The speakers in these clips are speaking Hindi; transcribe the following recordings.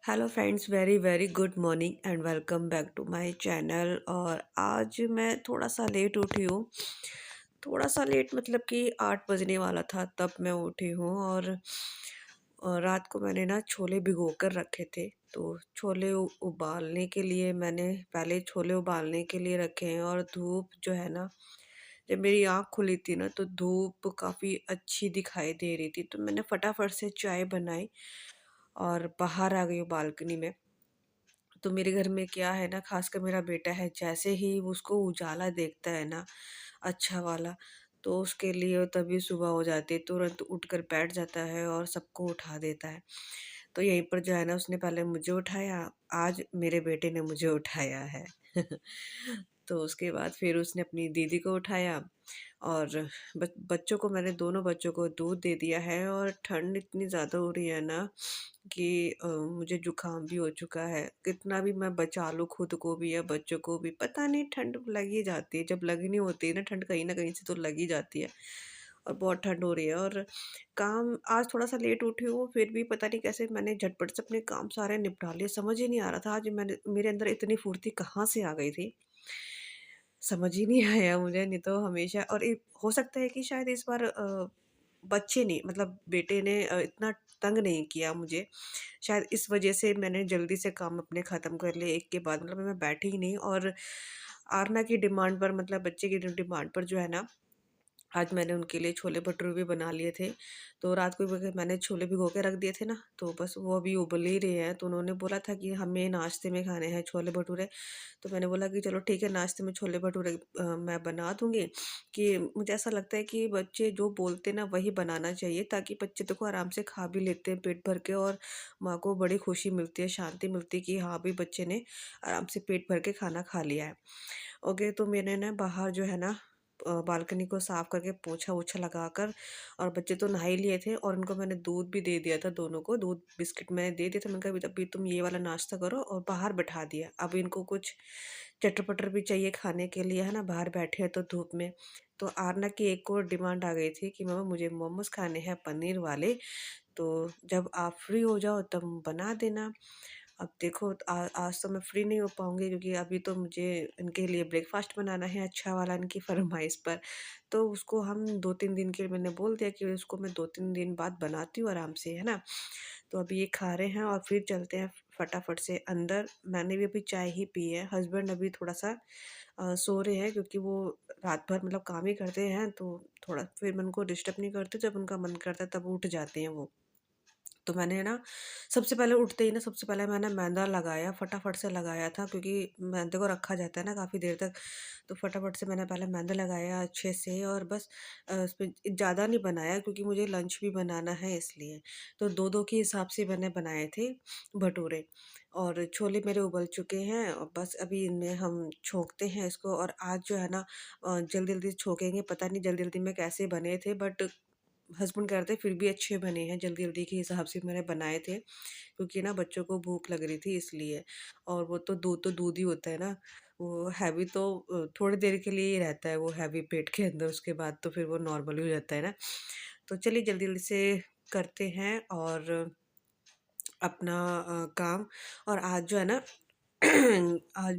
Hello friends, very very good morning and welcome back to my channel. और आज मैं थोड़ा सा लेट उठी हूँ। थोड़ा सा लेट मतलब कि 8 बजने वाला था तब मैं उठी हूँ। और रात को मैंने ना छोले भिगो कर रखे थे। तो छोले उबालने के लिए मैंने पहले छोले उबालने के लिए रखे हैं। और धूप जो है ना, जब मेरी आँख खुली थी ना तो धूप काफ़ी अच्छी दिखाई दे रही थी। तो मैंने फटाफट से चाय बनाई और बाहर आ गई हूँ बालकनी में। तो मेरे घर में क्या है ना, खासकर मेरा बेटा है, जैसे ही वो उसको उजाला देखता है ना अच्छा वाला, तो उसके लिए तभी सुबह हो जाती है, तुरंत उठकर बैठ जाता है और सबको उठा देता है। तो यहीं पर जो है ना, उसने पहले मुझे उठाया, आज मेरे बेटे ने मुझे उठाया है। तो उसके बाद फिर उसने अपनी दीदी को उठाया। और बच्चों को मैंने दोनों बच्चों को दूध दे दिया है। और ठंड इतनी ज़्यादा हो रही है ना कि मुझे जुकाम भी हो चुका है। कितना भी मैं बचा लूँ खुद को भी या बच्चों को भी, पता नहीं ठंड लग ही जाती है। जब लगनी होती है ना ठंड, कहीं न कहीं से तो लग ही जाती है। और बहुत ठंड हो रही है। और काम आज थोड़ा-सा लेट उठी हूँ, फिर भी पता नहीं कैसे मैंने झटपट से अपने काम सारे निपटा लिए। समझ ही नहीं आ रहा था आज मेरे अंदर इतनी फुर्ती कहाँ से आ गई थी। समझ ही नहीं आया मुझे। नहीं तो हमेशा, और हो सकता है कि शायद इस बार बच्चे ने मतलब बेटे ने इतना तंग नहीं किया मुझे। शायद इस वजह से मैंने जल्दी से काम अपने ख़त्म कर लिए एक के बाद, मतलब मैं बैठी ही नहीं। और आरना की डिमांड पर, मतलब बच्चे की डिमांड पर जो है ना, आज मैंने उनके लिए छोले भटूरे भी बना लिए थे। तो रात को मैंने छोले भिगो के रख दिए थे ना, तो बस वो अभी उबल ही रहे हैं। तो उन्होंने बोला था कि हमें नाश्ते में खाने हैं छोले भटूरे। तो मैंने बोला कि चलो ठीक है, नाश्ते में छोले भटूरे मैं बना दूँगी। कि मुझे ऐसा लगता है कि बच्चे जो बोलते हैं ना वही बनाना चाहिए, ताकि बच्चे देखो आराम से खा भी लेते हैं पेट भर के। और माँ को बड़ी खुशी मिलती है, शांति मिलती है कि हाँ, भाई बच्चे ने आराम से पेट भर के खाना खा लिया है। ओके, तो मैंने ना बाहर जो है ना बालकनी को साफ करके पोछा-वोछा लगाकर, और बच्चे तो नहा ही लिए थे और उनको मैंने दूध भी दे दिया था, दोनों को दूध बिस्किट मैंने दे दिया था। मैंने कहा अभी अभी तुम ये वाला नाश्ता करो, और बाहर बैठा दिया। अब इनको कुछ चटर-पटर भी चाहिए खाने के लिए, है ना, बाहर बैठे हैं तो धूप में। तो आरना की एक और डिमांड आ गई थी कि मम्मा मुझे मोमोज़ खाने हैं पनीर वाले, तो जब आप फ्री हो जाओ तब बना देना। अब देखो, आज तो मैं फ्री नहीं हो पाऊँगी, क्योंकि अभी तो मुझे इनके लिए ब्रेकफ़ास्ट बनाना है अच्छा वाला, इनकी फ़रमाइश पर। तो उसको हम 2-3 दिन के लिए मैंने बोल दिया कि उसको मैं 2-3 दिन बाद बनाती हूँ आराम से, है ना? तो अभी ये खा रहे हैं और फिर चलते हैं फटाफट से अंदर। मैंने भी अभी चाय ही पी है, हस्बैंड अभी थोड़ा-सा सो रहे हैं, क्योंकि वो रात भर मतलब काम ही करते हैं, तो थोड़ा फिर मैं उनको डिस्टर्ब नहीं करती, जब उनका मन करता है तब उठ जाते हैं वो। तो मैंने ना सबसे पहले उठते ही ना, सबसे पहले मैंने मैदा लगाया, फटाफट से लगाया था, क्योंकि मैदे को रखा जाता है ना काफ़ी देर तक। तो फटाफट से मैंने पहले मैदा लगाया अच्छे से, और बस उसमें ज़्यादा नहीं बनाया, क्योंकि मुझे लंच भी बनाना है इसलिए। तो 2-2 के हिसाब से मैंने बनाए थे भटूरे। और छोले मेरे उबल चुके हैं, और बस अभी इनमें हम छोंकते हैं इसको। और आज जो है ना जल्दी-जल्दी छोंकेंगे, पता नहीं जल्दी-जल्दी में कैसे बने थे, बट हस्बैंड कह रहे थे फिर भी अच्छे बने हैं, जल्दी-जल्दी के हिसाब से मैंने बनाए थे, क्योंकि ना बच्चों को भूख लग रही थी इसलिए। और वो तो दूध ही होता है ना, वो हैवी तो थोड़ी देर के लिए ही रहता है वो हैवी पेट के अंदर, उसके बाद तो फिर वो नॉर्मल ही हो जाता है ना। तो चलिए जल्दी-जल्दी से करते हैं और अपना काम। और आज जो है ना आज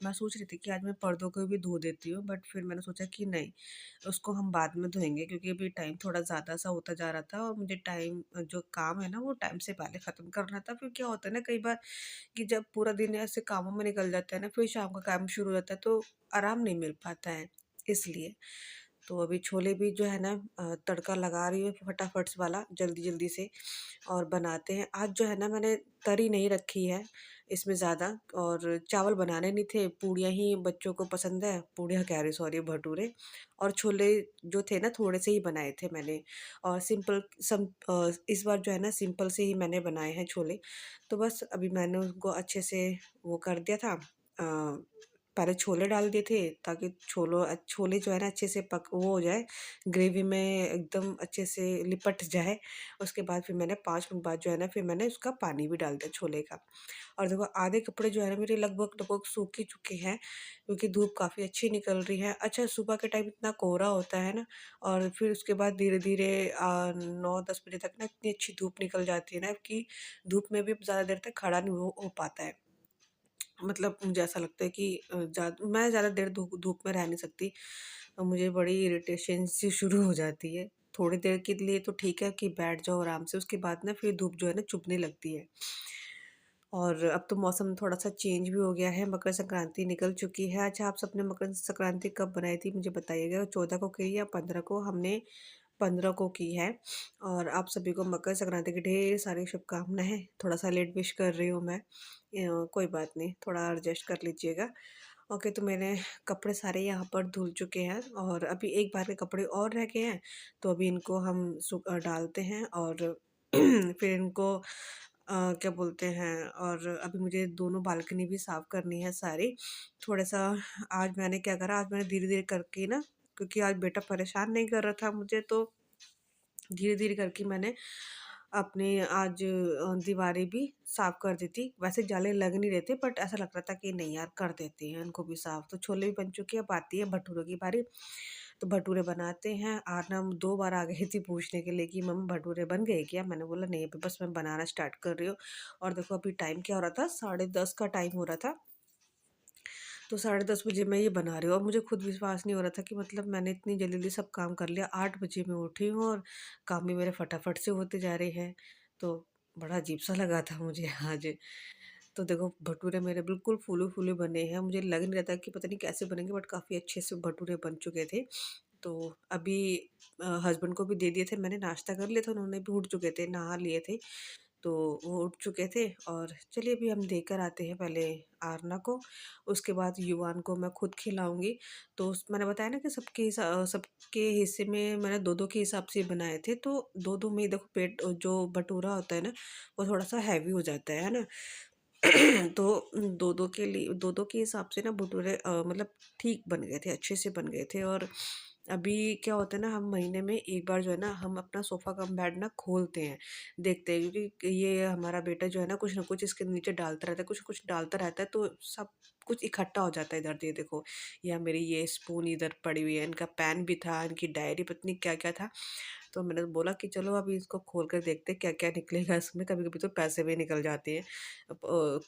मैं सोच रही थी कि आज मैं पर्दों को भी धो देती हूँ, बट फिर मैंने सोचा कि नहीं, उसको हम बाद में धोएँगे, क्योंकि अभी टाइम थोड़ा ज़्यादा सा होता जा रहा था, और मुझे टाइम जो काम है ना वो टाइम से पहले ख़त्म करना था। फिर क्या होता है ना कई बार कि जब पूरा दिन ऐसे कामों में निकल जाता है ना, फिर शाम का काम शुरू हो जाता है तो आराम नहीं मिल पाता है, इसलिए। तो अभी छोले भी जो है ना तड़का लगा रही हूँ फटाफट से वाला, जल्दी-जल्दी से, और बनाते हैं। आज जो है ना मैंने तरी नहीं रखी है इसमें ज़्यादा, और चावल बनाने नहीं थे, पूड़ियाँ ही बच्चों को पसंद है, पूड़ियाँ कह रही सॉरी, भटूरे। और छोले जो थे ना थोड़े से ही बनाए थे मैंने। और इस बार जो है ना सिंपल से ही मैंने बनाए हैं छोले। तो बस अभी मैंने उनको अच्छे से वो कर दिया था, पहले छोले डाल दिए थे ताकि छोले जो है ना अच्छे से पक वो हो जाए, ग्रेवी में एकदम अच्छे से लिपट जाए। उसके बाद फिर मैंने 5 मिनट बाद जो है ना फिर मैंने उसका पानी भी डाल दिया छोले का। और देखो आधे कपड़े जो है ना मेरे लगभग-लगभग सूख ही चुके हैं, क्योंकि धूप काफ़ी अच्छी निकल रही है। अच्छा सुबह के टाइम इतना कोहरा होता है ना, और फिर उसके बाद धीरे-धीरे 9-10 बजे तक ना इतनी अच्छी धूप निकल जाती है ना कि धूप में भी ज़्यादा देर तक खड़ा नहीं हो पाता है। मतलब मुझे ऐसा लगता है कि मैं ज़्यादा देर धूप धूप में रह नहीं सकती। मुझे बड़ी इरिटेशन सी शुरू हो जाती है। थोड़ी देर के लिए तो ठीक है कि बैठ जाओ आराम से, उसके बाद ना फिर धूप जो है ना चुभने लगती है। और अब तो मौसम थोड़ा-सा चेंज भी हो गया है, मकर संक्रांति निकल चुकी है। अच्छा आप सबने मकर संक्रांति कब बनाई थी मुझे बताइएगा, 14 को की या 15 को? हमने 15 को की है। और आप सभी को मकर संक्रांति की ढेर सारी शुभकामनाएँ। थोड़ा-सा लेट विश कर रही हूँ मैं। कोई बात नहीं, थोड़ा एडजस्ट कर लीजिएगा। ओके, तो मैंने कपड़े सारे यहाँ पर धुल चुके हैं और अभी एक बार के कपड़े और रह गए हैं, तो अभी इनको हम डालते हैं और फिर इनको क्या बोलते हैं, और अभी मुझे दोनों बालकनी भी साफ़ करनी है सारी। थोड़ा-सा आज मैंने क्या करा, आज मैंने धीरे-धीरे करके ना, क्योंकि आज बेटा परेशान नहीं कर रहा था मुझे, तो धीरे-धीरे करके मैंने अपने आज दीवारें भी साफ़ कर दी थी। वैसे जाले लग नहीं रहे थे, बट ऐसा लग रहा था कि नहीं यार कर देते हैं इनको भी साफ़। तो छोले भी बन चुके हैं, अब आती है भटूरों की बारी। तो भटूरे बनाते हैं। आर्नव 2 बार आ गई थी पूछने के लिए कि मम्मी भटूरे बन गए क्या? मैंने बोला नहीं अभी बस मैं बनाना स्टार्ट कर रही हूँ। और देखो अभी टाइम क्या हो रहा था, 10:30 का टाइम हो रहा था। तो 10:30 बजे मैं ये बना रही हूँ और मुझे खुद विश्वास नहीं हो रहा था कि मतलब मैंने इतनी जल्दी-जल्दी सब काम कर लिया। 8 बजे मैं उठी हूँ और काम भी मेरे फटाफट से होते जा रहे हैं। तो बड़ा अजीब-सा लगा था मुझे आज। तो देखो भटूरे मेरे बिल्कुल फूले-फूले बने हैं। मुझे लग नहीं रहा था कि पता नहीं कैसे बनेंगे, बट काफ़ी अच्छे से भटूरे बन चुके थे। तो अभी हस्बैंड को भी दे दिए थे मैंने, नाश्ता कर लिया था, उन्होंने भी उठ चुके थे, नहा लिए थे। तो वो उठ चुके थे और चलिए अभी हम देकर आते हैं पहले आरना को, उसके बाद युवान को मैं खुद खिलाऊँगी। तो उस मैंने बताया ना कि सबके हिस्से में मैंने 2-2 के हिसाब से बनाए थे, तो 2-2 में ही देखो पेट जो भटूरा होता है ना, वो थोड़ा-सा हैवी हो जाता है ना? तो 2-2 के लिए 2-2 के हिसाब से ना भटूरे मतलब ठीक बन गए थे, अच्छे से बन गए थे। और अभी क्या होता है ना, हम महीने में एक बार जो है ना हम अपना सोफ़ा कम बेड ना खोलते हैं, देखते हैं, क्योंकि ये हमारा बेटा जो है ना कुछ न कुछ इसके नीचे डालता रहता है, कुछ-कुछ डालता रहता है, तो सब कुछ इकट्ठा हो जाता है इधर। ये देखो, या मेरी ये स्पून इधर पड़ी हुई है, इनका पेन भी था, इनकी डायरी पता नहीं क्या-क्या था। तो मैंने बोला कि चलो अभी इसको खोल कर देखते हैं क्या-क्या निकलेगा इसमें, कभी-कभी तो पैसे भी निकल जाते हैं।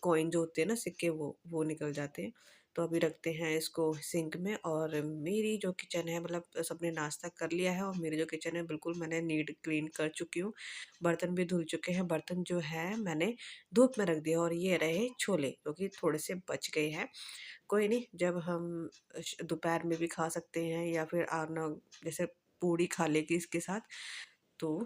कॉइन जो होते हैं ना, सिक्के, वो निकल जाते हैं। तो अभी रखते हैं इसको सिंक में। और मेरी जो किचन है, मतलब सबने नाश्ता कर लिया है और मेरी जो किचन है बिल्कुल मैंने नीट क्लीन कर चुकी हूँ। बर्तन भी धुल चुके हैं, बर्तन जो है मैंने धूप में रख दिया। और ये रहे छोले जो कि थोड़े से बच गए हैं। कोई नहीं, जब हम दोपहर में भी खा सकते हैं या फिर आना जैसे पूड़ी खा लेगी इसके साथ। तो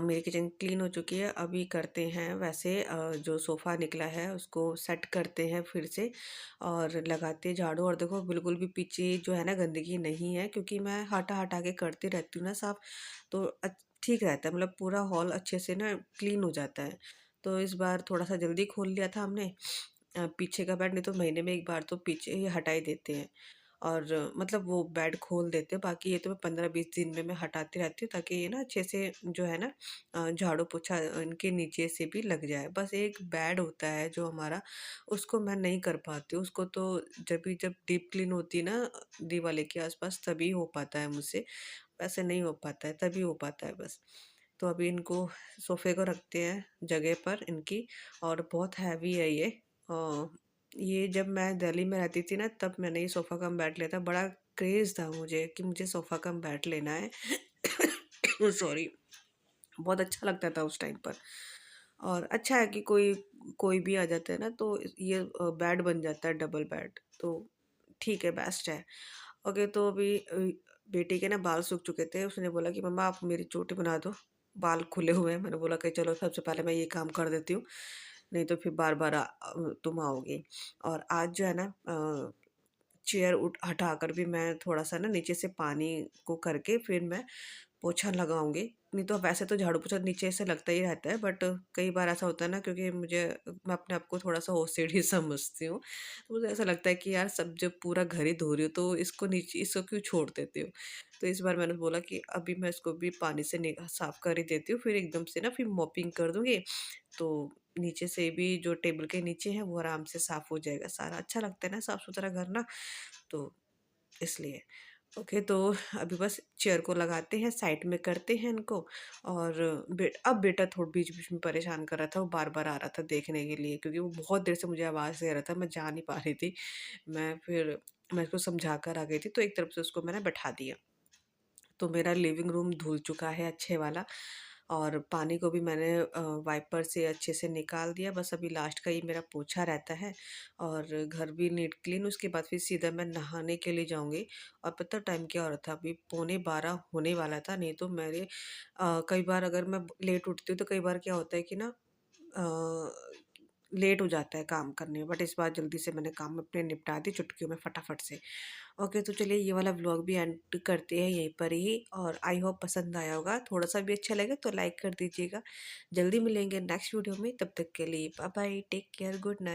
मेरी किचन क्लीन हो चुकी है। अभी करते हैं वैसे जो सोफ़ा निकला है उसको सेट करते हैं फिर से और लगाते हैं झाड़ू। और देखो बिल्कुल भी पीछे जो है ना गंदगी नहीं है, क्योंकि मैं हटा-हटा के करती रहती हूँ ना साफ़, तो ठीक रहता है, मतलब पूरा हॉल अच्छे से ना क्लीन हो जाता है। तो इस बार थोड़ा-सा जल्दी खोल लिया था हमने पीछे का बेड, नहीं तो महीने में एक बार तो पीछे ही हटा ही देते हैं। और मतलब वो बेड खोल देते हैं, बाकी ये तो मैं 15-20 दिन में मैं हटाती रहती हूँ ताकि ये ना अच्छे से जो है ना झाड़ू पोछा इनके नीचे से भी लग जाए। बस एक बेड होता है जो हमारा, उसको मैं नहीं कर पाती हूँ। उसको तो जब डीप क्लीन होती है ना दिवाली के आसपास तभी हो पाता है मुझसे, वैसे नहीं हो पाता है, तभी हो पाता है बस। तो अभी इनको सोफ़े को रखते हैं जगह पर इनकी। और बहुत हैवी है ये। अ, ये जब मैं दिल्ली में रहती थी ना तब मैंने ये सोफ़ा कम बेड लिया था। बड़ा क्रेज़ था मुझे कि मुझे सोफ़ा कम बेड लेना है। सॉरी, बहुत अच्छा लगता था उस टाइम पर। और अच्छा है कि कोई कोई भी आ जाता है ना तो ये बेड बन जाता है, डबल बेड, तो ठीक है, बेस्ट है। ओके, तो अभी बेटी के ना बाल सूख चुके थे, उसने बोला कि मम्मा आप मेरी चोटी बना दो, बाल खुले हुए हैं। मैंने बोला कि चलो सबसे पहले मैं ये काम कर देती हूँ, नहीं तो फिर बार-बार तुम आओगी। और आज जो है ना चेयर उठ हटाकर भी मैं थोड़ा-सा ना नीचे से पानी को करके फिर मैं पोछा लगाऊँगी। नहीं तो वैसे तो झाड़ू पोछा नीचे से लगता ही रहता है, बट कई बार ऐसा होता है ना, क्योंकि मैं अपने आप को थोड़ा-सा ओसीडी समझती हूँ। तो मुझे ऐसा लगता है कि यार सब जब पूरा घर ही धो रही हो तो इसको क्यों छोड़ देती हो? तो इस बार मैंने बोला कि अभी मैं इसको भी पानी से साफ कर ही देती हूँ, फिर एकदम से ना फिर मॉपिंग कर दूँगी, तो नीचे से भी जो टेबल के नीचे है वो आराम से साफ हो जाएगा सारा। अच्छा लगता है ना साफ-सुथरा घर ना, तो इसलिए। ओके, तो अभी बस चेयर को लगाते हैं, साइड में करते हैं इनको। और अब बेटा थोड़ा बीच-बीच में परेशान कर रहा था, वो बार-बार आ रहा था देखने के लिए, क्योंकि वो बहुत देर से मुझे आवाज़ दे रहा था, मैं जा नहीं पा रही थी। मैं उसको समझा कर आ गई थी, तो एक तरफ से उसको मैंने बैठा दिया। तो मेरा लिविंग रूम धुल चुका है अच्छे वाला, और पानी को भी मैंने वाइपर से अच्छे से निकाल दिया। बस अभी लास्ट का ही मेरा पोछा रहता है, और घर भी नीट क्लीन। उसके बाद फिर सीधा मैं नहाने के लिए जाऊँगी। और पता टाइम क्या हो रहा था, अभी पौने 12 होने वाला था। नहीं तो कई बार अगर मैं लेट उठती हूँ तो कई बार क्या होता है कि ना लेट हो जाता है काम करने में, बट इस बार जल्दी से मैंने काम अपने निपटा दिए चुटकियों में फटाफट से। ओके, तो चलिए ये वाला व्लॉग भी एंड करते हैं यहीं पर ही, और आई होप पसंद आया होगा। थोड़ा-सा भी अच्छा लगे तो लाइक कर दीजिएगा। जल्दी मिलेंगे नेक्स्ट वीडियो में, तब तक के लिए bye bye, take care, good night.